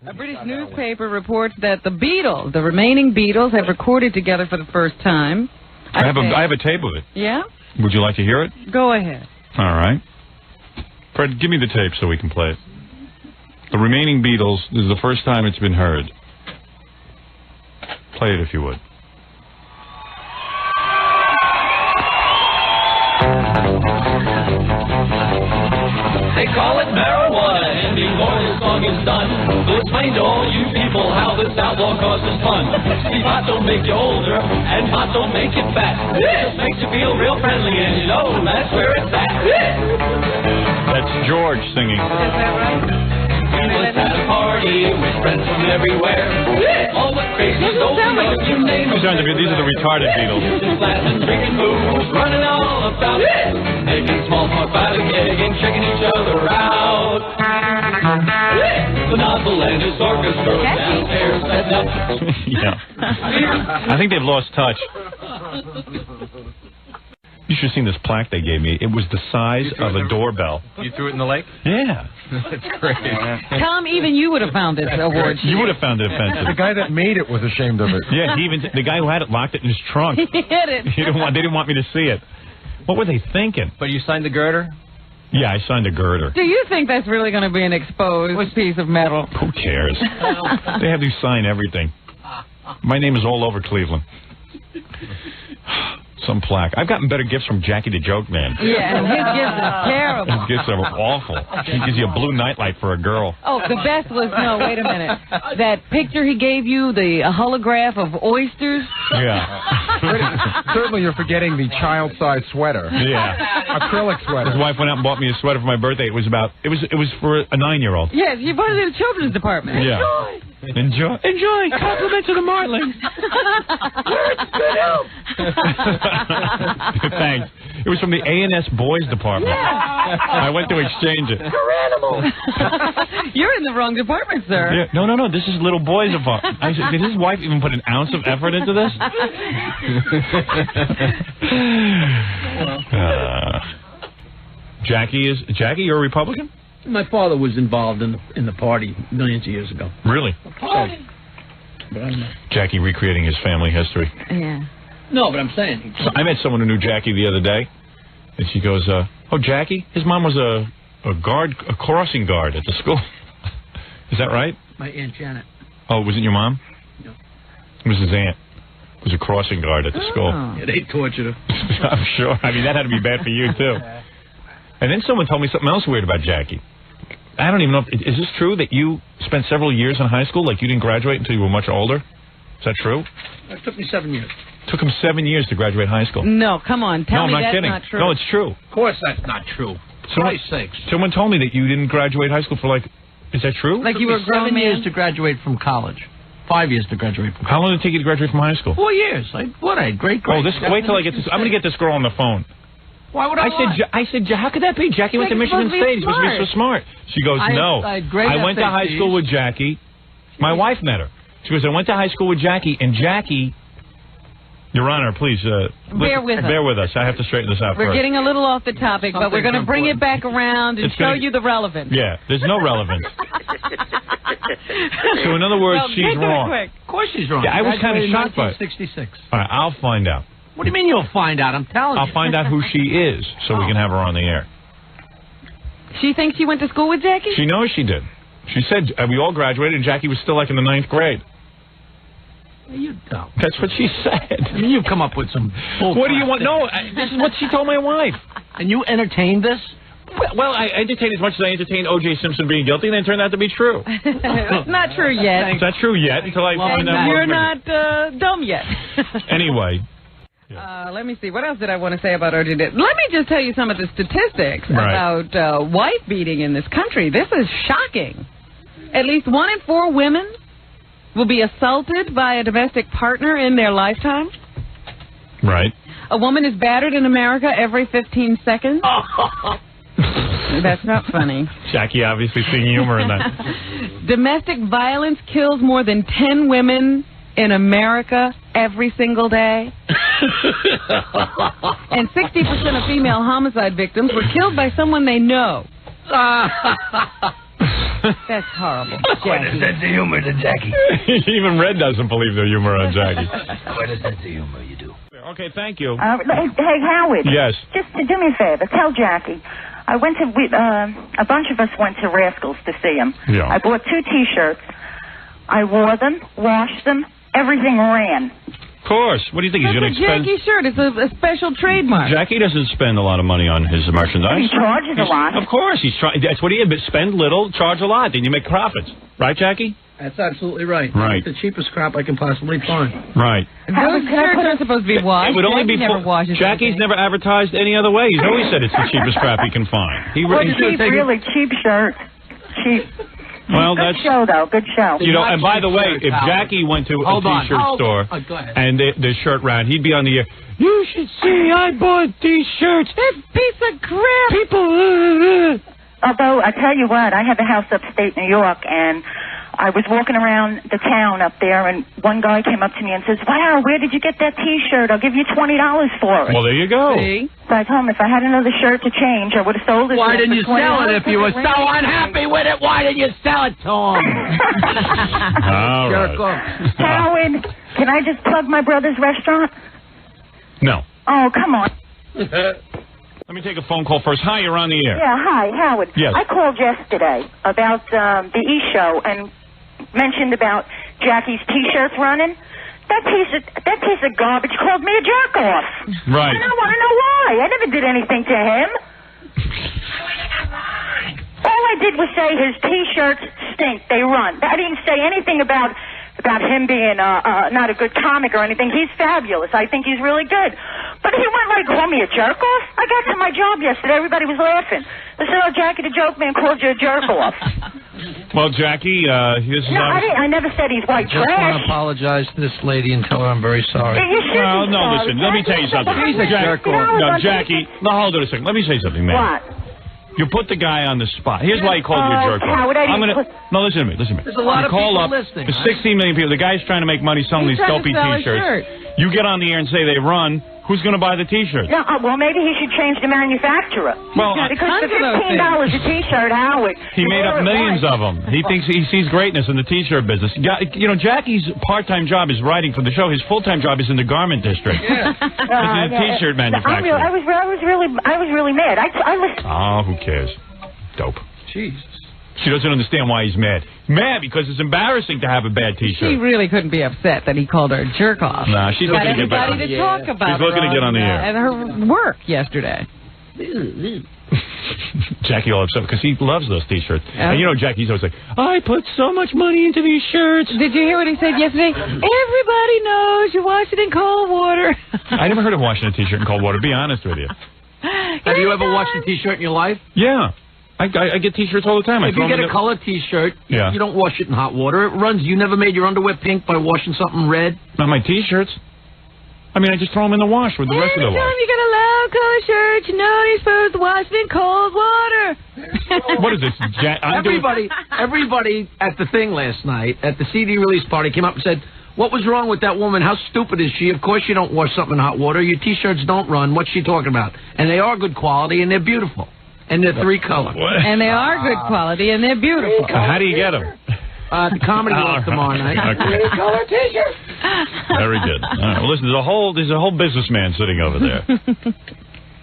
A British newspaper reports that the Beatles, the remaining Beatles, have recorded together for the first time. I have a tape of it. Yeah? Would you like to hear it? Go ahead. All right. Fred, give me the tape so we can play it. The remaining Beatles, this is the first time it's been heard. Play it if you would. They call it marijuana, and before this song is done, we'll explain to all you people how this outlaw causes fun. See, pot don't make you older, and pot don't make you fat. It just makes you feel real friendly, and you know that's where it's at. That's George singing. Is that right? We was at a party with friends from everywhere. All the crazy you name These are the retarded Beatles. laughing, drinking booze, running all about it, making small talk by the keg and checking each other out. The nozzle and his orchestra downstairs setting up. Yeah. I think they've lost touch. You should have seen this plaque they gave me. It was the size of a doorbell. You threw it in the lake? Yeah. That's great. Tom, even you would have found this award. You would have found it offensive. The guy that made it was ashamed of it. Yeah, the guy who had it locked it in his trunk. He hid it. They didn't want me to see it. What were they thinking? But you signed the girder? Yeah, I signed a girder. Do you think that's really going to be an exposed piece of metal? Who cares? They have you sign everything. My name is all over Cleveland. Some plaque. I've gotten better gifts from Jackie the Joke Man. Yeah, and his gifts are terrible. His gifts are awful. He gives you a blue nightlight for a girl. Oh, the best was, no, wait a minute. That picture he gave you, the holograph of oysters. Yeah. Certainly you're forgetting the child-sized sweater. Yeah. Acrylic sweater. His wife went out and bought me a sweater for my birthday. It was for a 9-year-old. Yes, you bought it in the children's department. Yeah. Enjoy. Compliments to the Martlings. Thanks. It was from the A&S Boys Department. Yeah. I went to exchange it. You're animals. You're in the wrong department, sir. Yeah. No. This is little boys' department. I said, did his wife even put an ounce of effort into this? Jackie, you're a Republican? My father was involved in the party millions of years ago. Really? But I'm not. Jackie recreating his family history. Yeah. No, but I'm saying. So I met someone who knew Jackie the other day, and she goes, "Oh, Jackie, his mom was a crossing guard at the school." Is that right? My Aunt Janet. Oh, was it your mom? No. It was his aunt. It was a crossing guard at the school. Yeah, they tortured her. I'm sure. I mean, that had to be bad for you too. And then someone told me something else weird about Jackie. I don't even know. Is this true that you spent several years in high school? Like you didn't graduate until you were much older? Is that true? It took me 7 years. Took him 7 years to graduate high school. No, come on. Tell me I'm not that's kidding. not true. No, it's true. Of course that's not true. For Christ's sakes. Someone told me that you didn't graduate high school for is that true? Like you were a grown 7 man? years to graduate from college. 5 years to graduate from college. How long did it take you to graduate from high school? 4 years. I had great grades. Oh, wait till I get this. I'm going to get this girl on the phone. Why would I said, how could that be? Jackie went to Michigan State. He's supposed to be so smart. She goes, no. I went to high school with Jackie. My wife met her. She goes, I went to high school with Jackie, and Jackie... Your Honor, please, bear with us. I have to straighten this out We're first. getting a little off the topic, but we're going to bring it back around and show you the relevance. Yeah, there's no relevance. So, in other words, she's wrong. Of course she's wrong. Yeah, I was kind of shocked by it. 1966. All right, I'll find out. What do you mean you'll find out? I'm telling you. I'll find out who she is so we can have her on the air. She thinks you went to school with Jackie? She knows she did. She said we all graduated and Jackie was still like in the 9th grade. You don't. That's what she said. I mean, you've come up with some bull What do you want? No, this is what she told my wife. And you entertained this? Well, I entertained as much as I entertained O.J. Simpson being guilty, and then it turned out to be true. It's not true yet. It's not true yet until I find out. You're not dumb yet. Anyway. Let me see. What else did I want to say about O.J.? Let me just tell you some of the statistics about wife beating in this country. This is shocking. At least 1 in 4 women will be assaulted by a domestic partner in their lifetime. Right. A woman is battered in America every 15 seconds. That's not funny. Jackie obviously seeing humor in that. Domestic violence kills more than 10 women in America every single day. And 60% of female homicide victims were killed by someone they know. That's horrible, Quite a Jackie. sense of humor to Jackie. Even Red doesn't believe the humor on Jackie. Quite a sense of humor, you do. Okay, thank you. Hey, Howard. Yes. Just do me a favor. Tell Jackie. A bunch of us went to Rascals to see him. Yeah. I bought 2 T-shirts. I wore them, washed them, everything ran. Of course. What do you think he's going to That's a spend? Jackie shirt. It's a special trademark. Jackie doesn't spend a lot of money on his merchandise. He charges a lot. Of course, he's trying. That's what he is. But spend little, charge a lot, then you make profits, right, Jackie? That's absolutely right. Right. It's the cheapest crap I can possibly find. Right. Those shirts aren't supposed to be washed. It would only be never washes Jackie's anything. never advertised any other way. He's always said it's the cheapest crap he can find. He Really cheap shirts. Cheap. Well, Good that's show, though. Good show. you know. And by the way, Shirts, if Howard. Jackie went to Hold a on. T-shirt store Go ahead. and the shirt ran, he'd be on the air. You should see I bought these shirts. That piece of crap. People. Although, I tell you what, I have a house upstate New York, and I was walking around the town up there, and one guy came up to me and says, wow, where did you get that T-shirt? I'll give you $20 for it. Well, there you go. See? So I told him if I had another shirt to change, I would have sold it. Why to him didn't you for sell it $20 if you were so unhappy with it? Why didn't you sell it to him? All right. Jerk off. Howard, can I just plug my brother's restaurant? No. Oh, come on. Let me take a phone call first. Hi, you're on the air. Yeah, hi, Howard. Yes. I called yesterday about the E-show and mentioned about Jackie's T-shirts running. That piece of garbage called me a jerk-off. Right. And I want to know why. I never did anything to him. All I did was say his T-shirts stink. They run. I didn't say anything about him being not a good comic or anything. He's fabulous. I think he's really good. But he went like, call me a jerk-off? I got to my job yesterday. Everybody was laughing. They said, oh, Jackie the joke man called you a jerk-off. Well, Jackie, this is No, I never said he's white Just want trash. to apologize to this lady and tell her I'm very sorry. You should Well, be no, sorry. listen, let me tell you something. He's a jerk-off. No, Jackie, no, hold on a second. Let me say something, man. What? You put the guy on the spot. Here's why he called you a jerk off. Howard, I didn't No, listen to me. There's a lot You of call people up, listening, There's right? 16 million people. The guy's trying to make money selling He's these trying to dopey sell his T-shirts. shirt. You get on the air and say they run. Who's going to buy the T-shirts? No, well, maybe he should change the manufacturer. Well, because for tons of those $15 a T-shirt, Howard. he made up millions of them. He thinks he sees greatness in the T-shirt business. You know, Jackie's part-time job is writing for the show. His full-time job is in the garment district. Yeah. He's a T-shirt manufacturer. I was really mad. I listened. Oh, who cares? Dope. Jesus. She doesn't understand why he's mad. Mad because it's embarrassing to have a bad T-shirt. She really couldn't be upset that he called her a jerk off. Nah, she's Got looking to get back everybody on. to talk about She's looking to get on the air. and her work yesterday. Jackie all upset because he loves those T-shirts. Yeah. And you know, Jackie's always like, I put so much money into these shirts. Did you hear what he said yesterday? Everybody knows you wash it in cold water. I never heard of washing a T-shirt in cold water, be honest with you. Have you ever washed a T-shirt in your life? Yeah. I get T-shirts all the time. If you get a colored T-shirt, Yeah. you don't wash it in hot water. It runs. You never made your underwear pink by washing something red? Not my T-shirts. I mean, I just throw them in the wash with the rest of the Anytime wash. you get a loud color shirt, you know you're supposed to wash it in cold water. What is this? Everybody at the thing last night, at the CD release party, came up and said, what was wrong with that woman? How stupid is she? Of course you don't wash something in hot water. Your T-shirts don't run. What's she talking about? And they are good quality, and they're beautiful. And they're three-color. And they are good quality, and they're beautiful. How do you get them? The Comedy Club tomorrow night. Okay. Three-color T-shirt. Very good. All right, well, listen, there's a whole businessman sitting over there.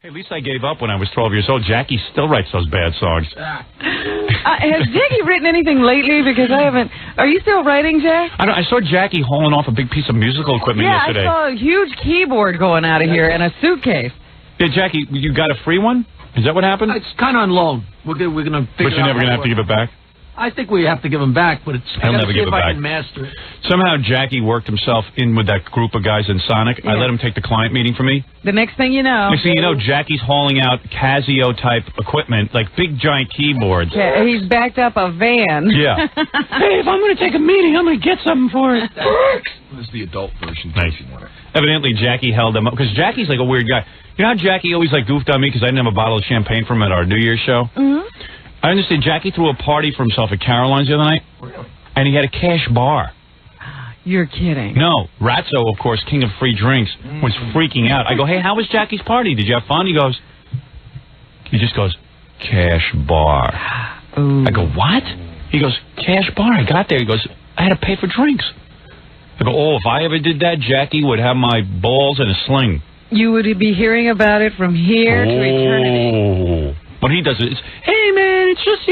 Hey, at least I gave up when I was 12 years old. Jackie still writes those bad songs. Has Jackie written anything lately? Because I haven't. Are you still writing, Jack? I saw Jackie hauling off a big piece of musical equipment yesterday. I saw a huge keyboard going out of here and a suitcase. Yeah, Jackie, you got a free one? Is that what happened? It's kind of on loan. We're gonna figure But you're never going to have to give it back? I think we have to give them back, but it's. I'll never give it I back. can master it. Somehow Jackie worked himself in with that group of guys in Sonic. I let him take the client meeting for me. The next thing you know. Next thing you know, Jackie's hauling out Casio-type equipment, like big, giant keyboards. Yeah, he's backed up a van. Yeah. Hey, if I'm going to take a meeting, I'm going to get something for it. This is the adult version. Nice. Evidently, Jackie held him up, because Jackie's like a weird guy. You know how Jackie always like goofed on me because I didn't have a bottle of champagne for him at our New Year's show? Mm-hmm. I understand Jackie threw a party for himself at Caroline's the other night, and he had a cash bar. You're kidding. No, Ratso, of course, king of free drinks, was freaking out. I go, hey, how was Jackie's party? Did you have fun? He just goes, cash bar. Ooh. I go, what? He goes, cash bar. I got there. He goes, I had to pay for drinks. I go, oh, if I ever did that, Jackie would have my balls in a sling. You would be hearing about it from here to eternity. What he does is, hey, man, it's just,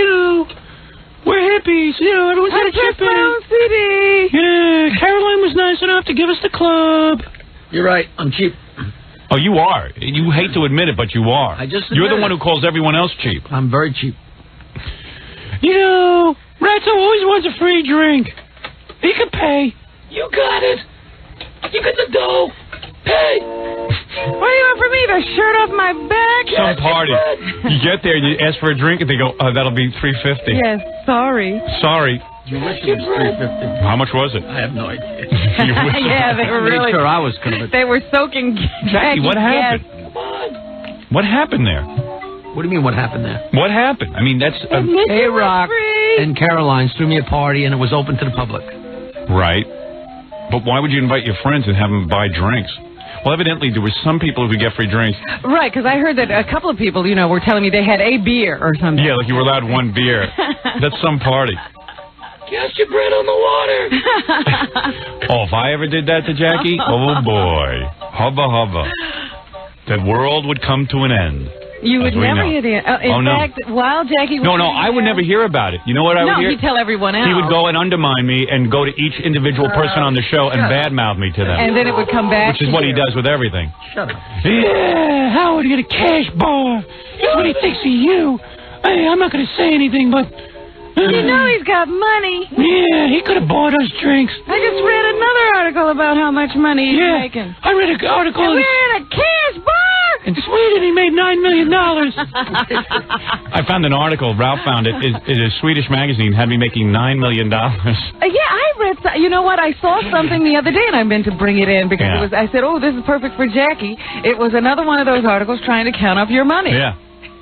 we're hippies. Everyone's got a chip in. my own CD. Yeah, Caroline was nice enough to give us the club. You're right. I'm cheap. Oh, you are. You hate to admit it, but you are. You're the one who calls everyone else cheap. I'm very cheap. Ratso always wants a free drink. He can pay. You got it. You got the dough. Pay. What do you want from me? The shirt off my back? Some party. You get there and you ask for a drink and they go, that'll be $3.50. Yes, sorry. Sorry. You wish it was $3.50. How much was it? I have no idea. Yeah, they were really. Sure, I was gonna. They were soaking. Jackie, what happened? Come on. What happened there? What do you mean, what happened there? What happened? I mean, that's... A-Rock and Caroline threw me a party, and it was open to the public. Right. But why would you invite your friends and have them buy drinks? Well, evidently, there were some people who get free drinks. Right, because I heard that a couple of people, were telling me they had a beer or something. Yeah, like you were allowed one beer. That's some party. Cast your bread on the water. Oh, if I ever did that to Jackie, oh, boy. Hubba, hubba. That world would come to an end. You would never hear the... In fact, while Jackie was... No, I would never hear about it. You know what I would hear? No, he'd tell everyone else. He would go and undermine me and go to each individual person on the show and badmouth me to them. And then it would come back Which is what he does with everything. Shut up. Yeah, Howard, you get a cash bar. That's what he thinks of you. Hey, I'm not going to say anything, but... he's got money. Yeah, he could have bought us drinks. I just read another article about how much money he's making. I read an article... And we're in a cash bar. In Sweden, he made $9 million. I found an article. Ralph found it. A Swedish magazine had me making $9 million. Yeah, I read. You know what? I saw something the other day, and I meant to bring it in because it was. I said, "Oh, this is perfect for Jackie." It was another one of those articles trying to count up your money. Yeah.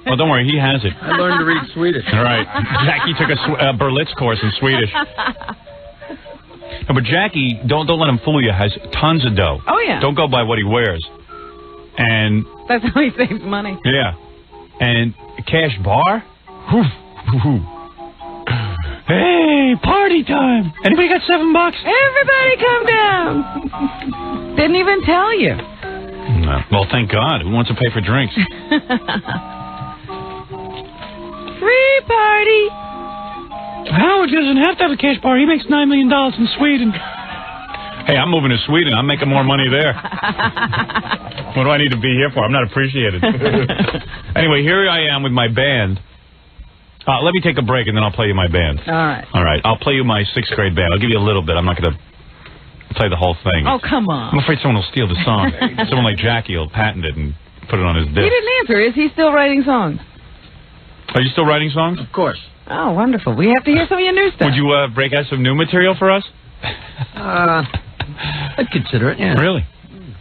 Well, don't worry, he has it. I learned to read Swedish. All right. Jackie took a Berlitz course in Swedish. No, but Jackie, don't let him fool you. Has tons of dough. Oh yeah. Don't go by what he wears. And that's how he saves money. Yeah. And a cash bar? Hey, party time. Anybody got $7? Everybody come down. Didn't even tell you. No. Well, thank God. Who wants to pay for drinks? Free party. Howard doesn't have to have a cash bar. He makes $9 million in Sweden. Hey, I'm moving to Sweden. I'm making more money there. What do I need to be here for? I'm not appreciated. Anyway, here I am with my band. Let me take a break, and then I'll play you my band. All right. All right. I'll play you my 6th grade band. I'll give you a little bit. I'm not going to play the whole thing. Oh, come on. I'm afraid someone will steal the song. Someone like Jackie will patent it and put it on his disc. He didn't answer. Is he still writing songs? Are you still writing songs? Of course. Oh, wonderful. We have to hear some of your new stuff. Would you break out some new material for us? I'd consider it, yeah. Really?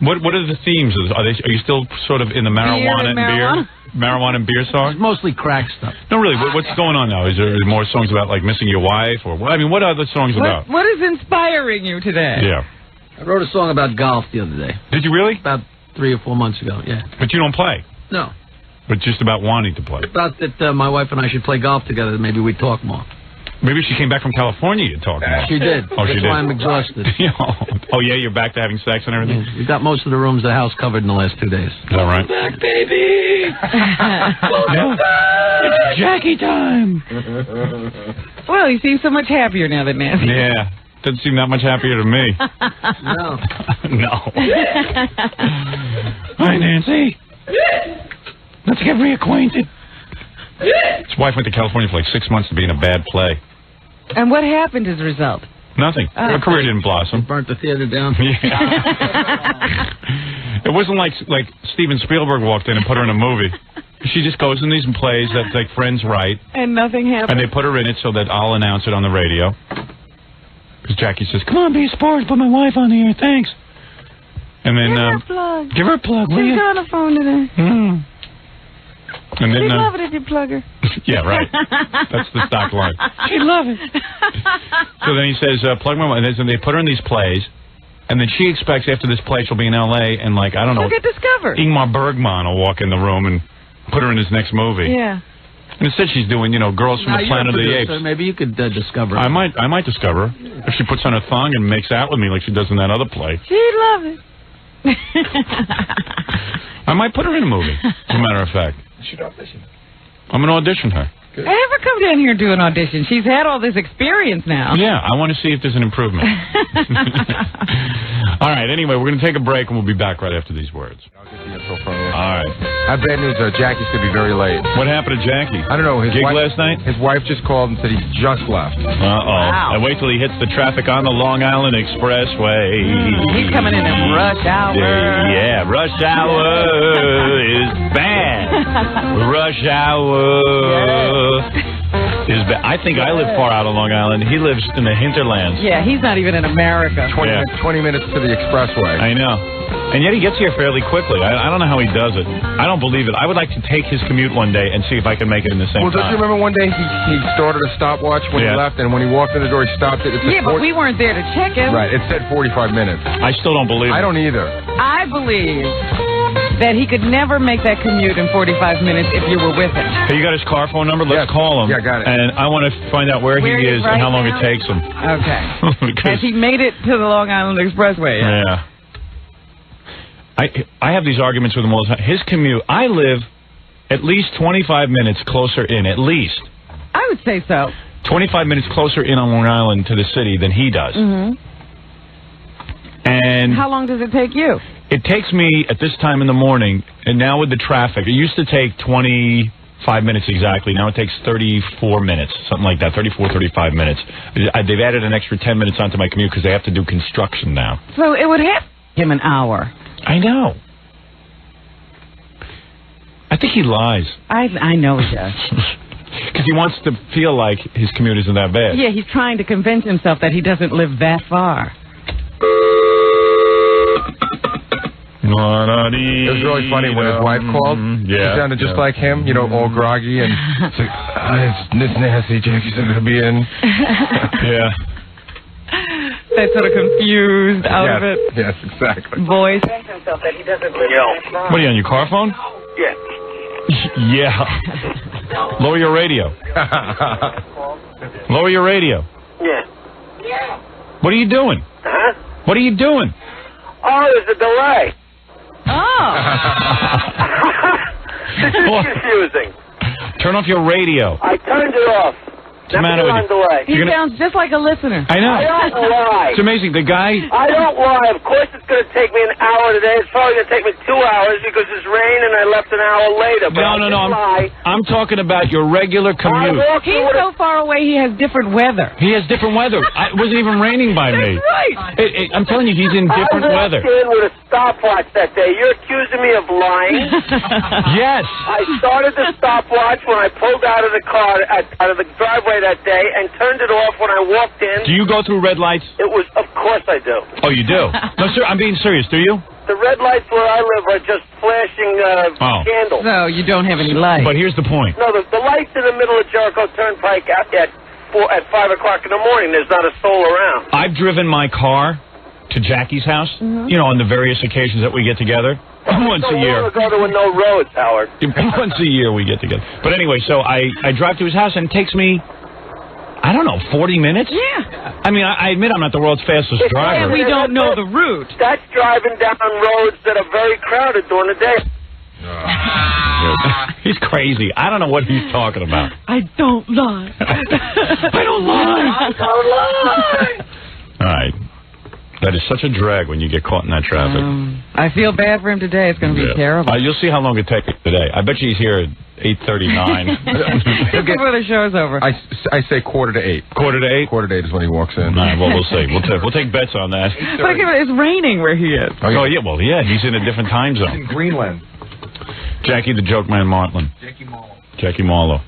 What are the themes? Are you still sort of in the marijuana and beer? Marijuana and beer songs? It's mostly crack stuff. No, really. What's going on now? Is there more songs about, like, missing your wife? Or what are the songs about? What is inspiring you today? Yeah. I wrote a song about golf the other day. Did you really? About 3 or 4 months ago, yeah. But you don't play? No. But just about wanting to play? About that my wife and I should play golf together. Maybe we'd talk more. Maybe she came back from California, you'd talk more. She did. Oh, she did. That's why I'm exhausted. Oh, yeah, you're back to having sex and everything? We got most of the rooms of the house covered in the last 2 days. Is that right? Back, baby. Welcome back. It's Jackie time. Well, you seem so much happier now than Nancy. Yeah. Doesn't seem that much happier to me. No. No. Hi, Nancy. Let's get reacquainted. His wife went to California for like 6 months to be in a bad play. And what happened as a result? Nothing. Her career didn't blossom. Burnt the theater down. Yeah. It wasn't like Steven Spielberg walked in and put her in a movie. She just goes in these plays that like friends write. And nothing happened. And they put her in it so that I'll announce it on the radio. Because Jackie says, "Come on, be a sport. Put my wife on the air. Thanks." And then give her a plug. Give her a plug, will you? She's on the phone today. Mm. And then, She'd love it if you plug her. Yeah, right. That's the stock line. She'd love it. So then he says, plug my wife. And they put her in these plays. And then she expects after this play she'll be in L.A. and, like, I don't know. She'll get discovered. Ingmar Bergman will walk in the room and put her in his next movie. Yeah. Instead, she's doing, Girls from the Planet of the Apes. Maybe you could discover her. I might discover her. If she puts on a thong and makes out with me like she does in that other play. She'd love it. I might put her in a movie, as a matter of fact. You should audition. I'm going to audition her. Have her come down here and do an audition. She's had all this experience now. Yeah, I want to see if there's an improvement. All right, anyway, we're going to take a break, and we'll be back right after these words. I'll get the info from you. All right. I have bad news. Jackie's going to be very late. What happened to Jackie? I don't know. His Gig wife, last night? His wife just called and said he just left. Uh-oh. Wow. And wait till he hits the traffic on the Long Island Expressway. He's coming in at rush hour. Yeah, rush hour is bad. Rush hour is bad. I think I live far out on Long Island. He lives in the hinterlands. Yeah, he's not even in America. 20 minutes to the expressway. I know. And yet he gets here fairly quickly. I don't know how he does it. I don't believe it. I would like to take his commute one day and see if I can make it in the same Well, don't time. you remember one day he started a stopwatch when he left, and when he walked in the door, he stopped it? It said But we weren't there to check him. Right, it said 45 minutes. I still don't believe it. I don't either. I believe that he could never make that commute in 45 minutes if you were with him. Hey, you got his car phone number? Let's call him. Yeah, got it. And I want to find out where he is right and how long now? it takes him. Okay. Because, Has he made it to the Long Island Expressway? yeah. I have these arguments with him all the time. His commute, I live at least 25 minutes closer in, at least. I would say so. 25 minutes closer in on Long Island to the city than he does. Mm-hmm. And how long does it take you? It takes me at this time in the morning, and now with the traffic, it used to take 25 minutes exactly. Now it takes 34 minutes, something like that, 34, 35 minutes. They've added an extra 10 minutes onto my commute because they have to do construction now. So it would have him an hour. I know. I think he lies. I know he does. Because he wants to feel like his commute isn't that bad. Yeah, he's trying to convince himself that he doesn't live that far. It was really funny when his wife called. Yeah. She sounded just like him, all groggy, and it's like, it's Nancy, Jackie's not going to be in. Yeah. That sort of confused out of it. Yes, exactly. Voice. What are you on, your car phone? Yeah. Yeah. Lower your radio. Lower your radio. Yeah. What are you doing? Huh? What are you doing? Oh, there's a delay. Oh. This is confusing. Turn off your radio. I turned it off. What's the matter with you? Delay. He sounds just like a listener. I know. I don't lie. It's amazing. The guy... I don't lie. Of course it's going to take me an hour today. It's probably going to take me 2 hours because it's rain and I left an hour later. But No. I'm talking about your regular commute. He's so far away he has different weather. He has different weather. It wasn't even raining by me. That's right. I'm telling you, he's in different weather. I was with a stopwatch that day. You're accusing me of lying? Yes. I started the stopwatch when I pulled out of the car, out of the driveway that day, and turned it off when I walked in. Do you go through red lights? Of course I do. Oh, you do? No, sir, I'm being serious. Do you? The red lights where I live are just flashing candles. So you don't have any light. But here's the point. No, the lights in the middle of Jericho Turnpike at 5 o'clock in the morning, there's not a soul around. I've driven my car to Jackie's house, on the various occasions that we get together. Once a year. We'll go to no roads, Howard. Once a year we get together. But anyway, so I drive to his house, and it takes me, I don't know, 40 minutes? Yeah. I mean, I admit I'm not the world's fastest driver. And we don't know the route. That's driving down roads that are very crowded during the day. He's crazy. I don't know what he's talking about. I don't lie. I don't lie. I don't lie. All right. That is such a drag when you get caught in that traffic. I feel bad for him today. It's going to be terrible. You'll see how long it takes today. I bet you he's here at 8:39. Just before the show's over. I say 7:45. 7:45? 7:45 is when he walks in. All right, well, we'll see. We'll take bets on that. But it's raining where he is. Oh, yeah. Well, yeah, he's in a different time zone. In Greenland. Jackie the Joke Man Martland. Jackie Marlowe. Jackie Marlowe.